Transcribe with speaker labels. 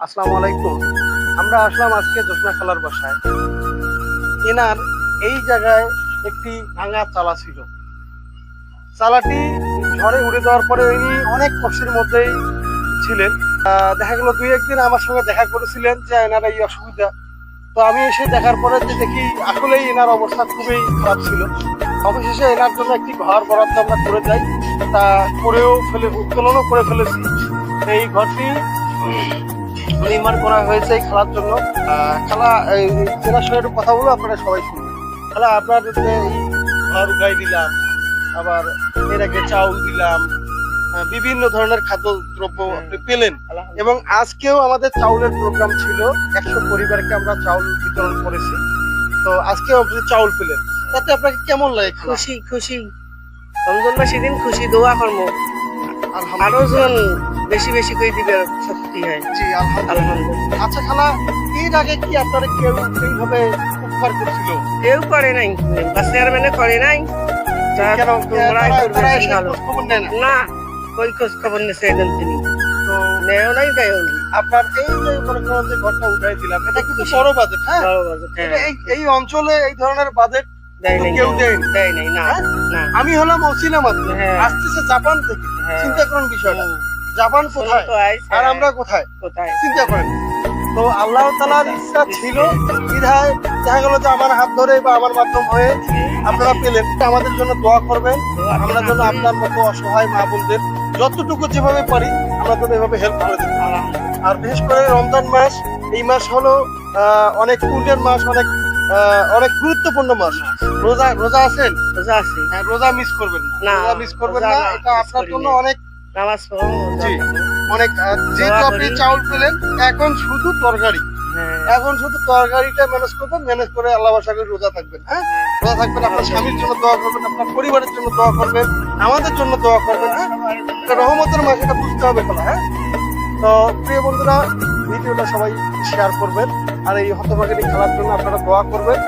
Speaker 1: আসসালামু আলাইকুম। আমরা আসলাম আজকে জোসনা খালার বাসায়। এনার এই জায়গায় একটি ভাঙা চালা ছিল। চালাটি ঝড়ে উড়ে যাওয়ার পরে ইনি অনেক কষ্টের মধ্যেই ছিলেন। দেখা গেল দুই একদিন আমার সঙ্গে দেখা করেছিলেন যে এনার এই অসুবিধা। তো আমি এসে দেখার পরে যে দেখি আসলেই এনার অবস্থা খুবই খারাপ ছিল। অবশেষে এনার জন্য একটি ঘর বরাদ্দ আমরা করে যাই, তা উত্তোলনও করে ফেলেছি। এই ঘরটি নির্মাণ করা হয়েছে এই খেলার জন্য। খেলা জেলার সঙ্গে একটু কথা বলবো, আপনারা সবাই শুনবেন। খেলা আপনার যে এই ঘর উঠাই দিলাম, আবার এর আগে চাউল দিলাম, বিভিন্ন ধরনের খাদ্য দ্রব্য আপনি পেলেন, এবং আজকেও আমাদের চাউলের প্রোগ্রাম ছিল। 100 পরিবারকে আমরা চাউল বিতরণ করেছি। তো আজকেও আপনি চাউল পেলেন, তাতে আপনাকে কেমন লাগে?
Speaker 2: খুশি খুশি রমজান মাসে দিন খুশি দোয়া কর্ম আরো
Speaker 1: আলহামদুলিল্লাহ।
Speaker 2: জন বেশি বেশি করে দিবে শক্তি হয়।
Speaker 1: জি আলহামদুলিল্লাহ।
Speaker 2: আলহামদুলিল্লাহ।
Speaker 1: আচ্ছা খালা, এর আগে কি আপনারা কেউ এইভাবে উপকার করছিল?
Speaker 2: কেউ করে নাই, বা চেয়ারম্যানে করে নাই।
Speaker 1: কেন
Speaker 2: তোমরাই করবে,
Speaker 1: তারা এসে
Speaker 2: ভালো।
Speaker 1: খোঁজ খবর নেয় না?
Speaker 2: না, কই খোঁজ খবর নিছে এদিন তিনি
Speaker 1: তো
Speaker 2: নেও নাই দেয়
Speaker 1: আপনার এই যে মনে করেন যে ঘরটা উঠাই দিলাম, এটা কিন্তু বড় বাজেট। হ্যাঁ, এটা এই অঞ্চলে এই ধরনের বাজেট
Speaker 2: দেয় নাই,
Speaker 1: কেউ দেয়নি।
Speaker 2: দেয় নাই না
Speaker 1: হ্যাঁ?
Speaker 2: না।
Speaker 1: আমি হলাম অচিনা মাত্র,
Speaker 2: হ্যাঁ।
Speaker 1: আসতেছে জাপান থেকে।
Speaker 2: হ্যাঁ।
Speaker 1: চিন্তা করেন বিষয়টা, জাপান কোথায়
Speaker 2: তো আইছে,
Speaker 1: আর আমরা কোথায়,
Speaker 2: কোথায়
Speaker 1: চিন্তা করেন। তো আল্লাহ তাআলার ইচ্ছা ছিল, বিধায় দেখা গেল যে আমার হাত ধরে বা আমার মাধ্যম হয়ে আপনারা পেলেন। আমাদের জন্য দোয়া করবেন, আমরা যেন আপনার মতো অসহায় মা বোনদের যতটুকু যেভাবে পারি আমরা যেন এভাবে হেল্প করে দিতে পারি। আর বিশেষ করে রমজান মাস, এই মাস হলো অনেক পুণ্যের মাস, অনেক গুরুত্বপূর্ণ মাস। রোজা রোজা আছেন?
Speaker 2: রোজা আছে,
Speaker 1: হ্যাঁ, রোজা মিস করবেন না,
Speaker 2: না,
Speaker 1: রোজা মিস করবেন
Speaker 2: রোজা
Speaker 1: না।
Speaker 2: না,
Speaker 1: এটা
Speaker 2: miss
Speaker 1: আপনার
Speaker 2: করি
Speaker 1: জন্য
Speaker 2: না।
Speaker 1: অনেক
Speaker 2: নামাজ পড়ো, রোজা
Speaker 1: জি,
Speaker 2: করো।
Speaker 1: অনেক যেহেতু আপনি
Speaker 2: করি।
Speaker 1: চাউল পেলেন, এখন শুধু তরকারি,
Speaker 2: হ্যাঁ,
Speaker 1: এখন শুধু তরকারিটা ম্যানেজ করবেন, ম্যানেজ করে আল্লাহ আশা করি রোজা থাকবেন। হ্যাঁ, রোজা থাকবেন, আপনার স্বামীর জন্য দোয়া করবেন, আপনার পরিবারের জন্য দোয়া করবেন, আমাদের জন্য দোয়া করবেন। হ্যাঁ, এটা রহমতের মাস, এটা বুঝতে হবে খেলা। হ্যাঁ, তো প্রিয় বন্ধুরা, ভিডিওটা সবাই শেয়ার করবেন, আর এই হতভাগিনী খেলার জন্য আপনারা দোয়া করবেন।